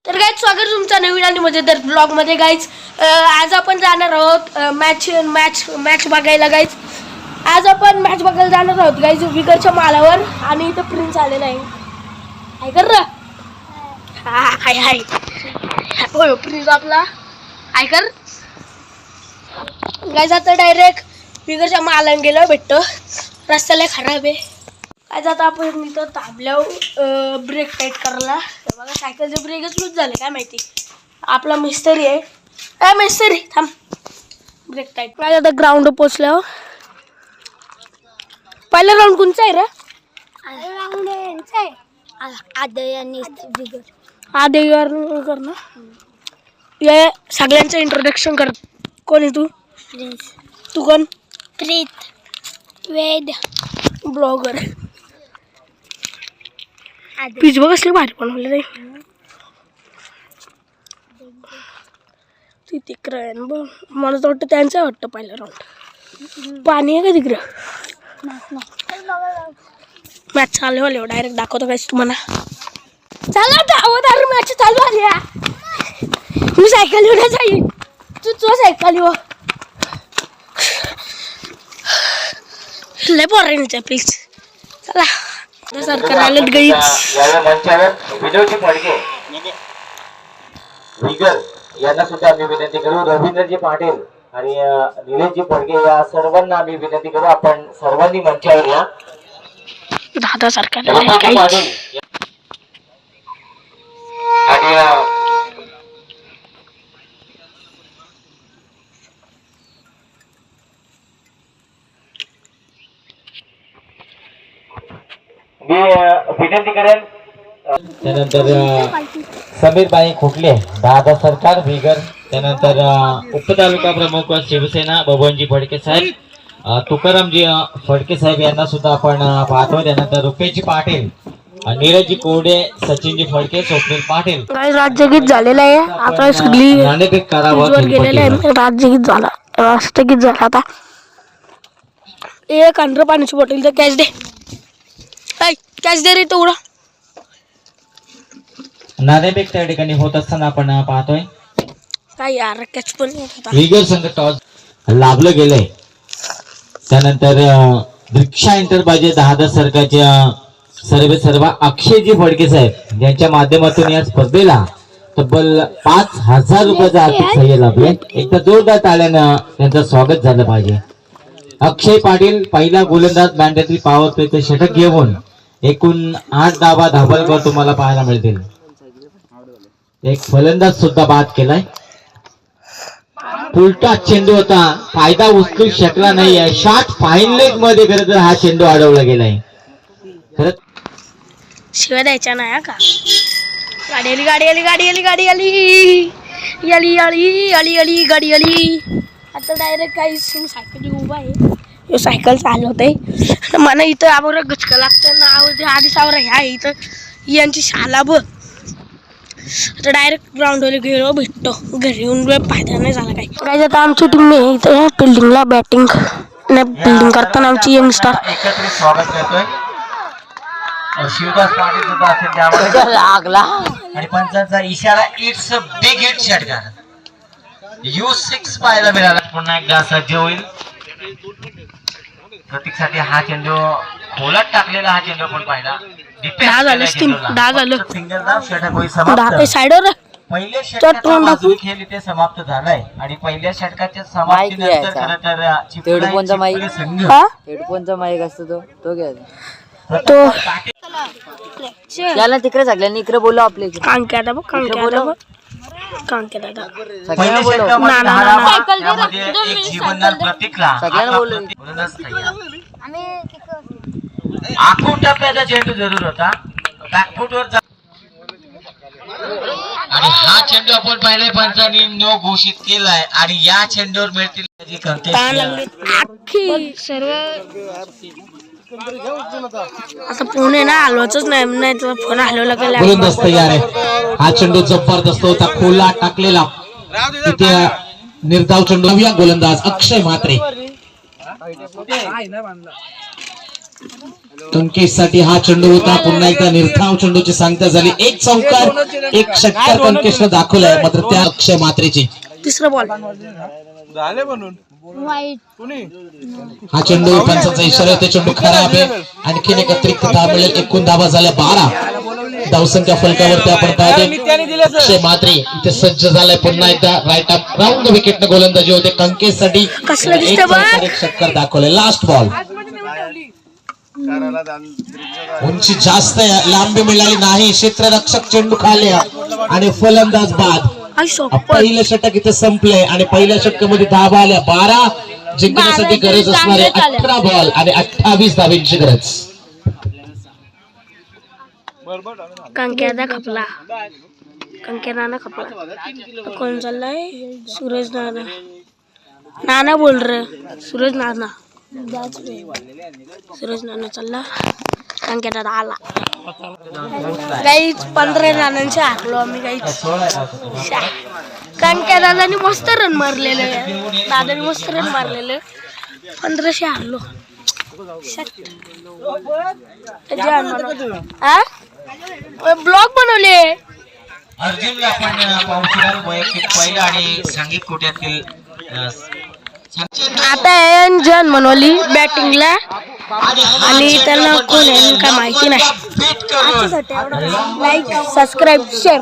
तर गाईज स्वागत तुमचं नवीन आणि मजेदार ब्लॉग मध्ये गाईज. आज आपण जाणार आहोत मॅच बघायला गाईज. आज आपण मॅच बघायला जाणार आहोत गाईज विगरच्या मालावर. आणि इथं प्रिन्स आलेला आहे. हाय कर रा. हाय हाय होय प्रिन्स आपला. हाय कर गाईज. आता डायरेक्ट विगरच्या मालावर गेलो भेटतो. रस्त्याला खराब आहे. आज आता आपण इथं थांबल्यावर ब्रेक टाईट करायला. बघा सायकलचे ब्रेकच लूज झाले काय माहिती. आपला मिस्त्री आहे. काय मिस्त्री थांब ब्रेक टाईट. काय आता ग्राउंड पोचल्यावर पहिला राऊंड कोणचा आहे रे? आदयवर कर ना. या सगळ्यांचं इंट्रोडक्शन कर. कोण आहे तू? तू कोण? प्रीत वेद ब्लॉगर. पिच बघ कसली भारी बनवले रे. ती तिकडं आहे ना बघ. मला तर वाटतं त्यांचं वाटतं पहिलं राऊंड. पाणी आहे का तिकडं? मॅच चालू आले डायरेक्ट दाखवतो काय तुम्हाला. चला धावत मॅच चालू आली. मी सायकल येऊन जाईल. तू सायकल येऊ लय पोरांच्या प्लीज. चला सरकार आलं गाईच. विनोदजी फडके विगर यांना सुद्धा आम्ही विनंती करू. रवींद्रजी पाटील आणि निलेशजी फडके या सर्वांना आम्ही विनंती करू. आपण सर्वांनी मंचावर या. दादा सरकार मी विनंती करेन. त्यानंतर समीरबाई खोटले दादा सरकार विगर. त्यानंतर उपतालुका प्रमुख शिवसेना बबनजी फडके साहेब, तुकारामजी फडके साहेब यांना सुद्धा आपण पाहतो. त्यानंतर रुपेशजी पाटील, नीरजजी कोरडे, सचिनजी फडके, स्वप्नील पाटील. राज्यगीत झालेलं आहे. आता सगळी गेलेलं आहे. राज्यगीत झाला राष्ट्रगीत झाला. आता एक अंडर पाण्याची बॉटल कॅश दे. कॅश दे रे तेवढा. नाणेफेक त्या ठिकाणी होत असताना आपण पाहतोय. काय यार कॅच पण विगर संघ टॉस लाभलं गेलंय. त्यानंतर रिक्षा इंटरबाजी 10,000 सरकारच्या सर्व अक्षयजी फडके साहेब यांच्या माध्यमातून या स्पर्धेला तब्बल 5,000 रुपयाचा आर्थिक सहाय्य लाभले. एकदा जोरदार टाळ्यानं त्यांचं स्वागत झालं पाहिजे. अक्षय पाटील पहिला गोलंदाज मॅन्डेटरी पॉवर प्लेचं षटक घेऊन एकूण 8 धावा धाबलकर तुम्हाला पाहायला मिळतील. एक फलंदाज सुद्धा बाद केलाय. उलटा चेंडू होता, फायदा उचलू शकला नाही. शॉट फाईन लेग मध्ये खरं तर हा चेंडू अडवला गेलाय. खरंच शिवाय द्यायच्या नाही का. गाडी आली गाडी आली. आता डायरेक्ट काही सायकल उभा आहे. सायकल चालवते. मला इथं आवर गचका लागतं ना. आधीच आवर ह्या इथं यांची शाला बघ. आता डायरेक्ट ग्राउंडवर गेलो भेटतो. घरी येऊन फायदा नाही झाला काय. आता आमची टीम इथं फिल्डिंगला बॅटिंग फिल्डिंग करताना आमची यंगस्टार एकत्रित स्वागत करतोय. शिवदास पाटील सुद्धा असेल त्यामध्ये लागला आणि पंचांचा इशारा. इट्स अ बिग हिट षटकार. U6 पाहायला मिळाला. पुन्हा एकदा सज्ज होईल. प्रतीकसाठी हा चेंडू खोलात टाकलेला. हा चेंडू पण पाहिला. पहिल्या षटकाचा खेळ इथे समाप्त झालाय. आणि पहिल्या षटकाच्या समाप्तीनंतर खरं तर हेडफोनचा माईक असतो तो घ्यायचा. याला तिकडे सगळ्यांनी इकडे बोललो. आपल्या इकडे सगळ्यांना बोललो. आखून टप्प्याचा चेंडू जरूर होता. बॅकफुटवर आणि हा चेंडू आपण पहिले पंचांनी नो घोषित केलाय. आणि या चेंडूवर मिळतील असं फोन आहे ना हलवाच नाही. फोन हलवला गेला. हा चेंडू जबरदस्त होता. खोला टाकलेला तिथे निर्धाव चेंडू. गोलंदाज अक्षय म्हात्रे. कंकेशसाठी हा चेंडू होता. पुन्हा एकदा निर्धाव चेंडूची सांगता झाली. एक चौकार एक षटकार कंकेशनं दाखवलाय. मात्र त्या अक्षय मात्रेची तिसरा बॉल हा चेंडू पंचांचा इशारा होता. चेंडू खराब आहे. आणखीन एक अतिरिक्त धाव मिळेल. एकूण धावा झाल्या 12. धावसंख्या फलकावरती आपण पाहतो अक्षय मात्रे इथे सज्ज झालाय. पुन्हा एकदा राईट अप राऊंड विकेटने गोलंदाजी होते कंकेशसाठी. कसलं एक दिसतं बघ. चौकार एक षटकार दाखवलाय. लास्ट बॉल उंची जास्त आहे. लांबी मिळाली नाही. क्षेत्ररक्षक चेंडू खाली आणि फलंदाज बाद. आई शपथ. पहिलं षटक इथे संपलंय आणि पहिल्या षटकामध्ये धावा आल्या 12. जिंकण्यासाठी गरज असणारे 18 बॉल आणि 28 धावींची गरज. कंक्यादा खपला. कंक्या नाना खपला. कोण चाललाय? सूरज नाना. नाना बोल र. सूरज नाना. सूरज नाना चालला. कंक्या दादा आला. गाईच 15 रनांचे हारलो आम्ही गाईच. कंक्या दादानी मस्त रन मारलेलं. दादानी मस्त रन मारलेलं. 1500 हारलो. ब्लॉग बनवले. अर्जुनला आपण पाहू शकाल वैयक्तिक पहिलं आणि सांघिक कोट्यातील आता जन मनवली बॅटिंगला आणि त्यांना कोण आहे काय माहिती नाही. Like subscribe share.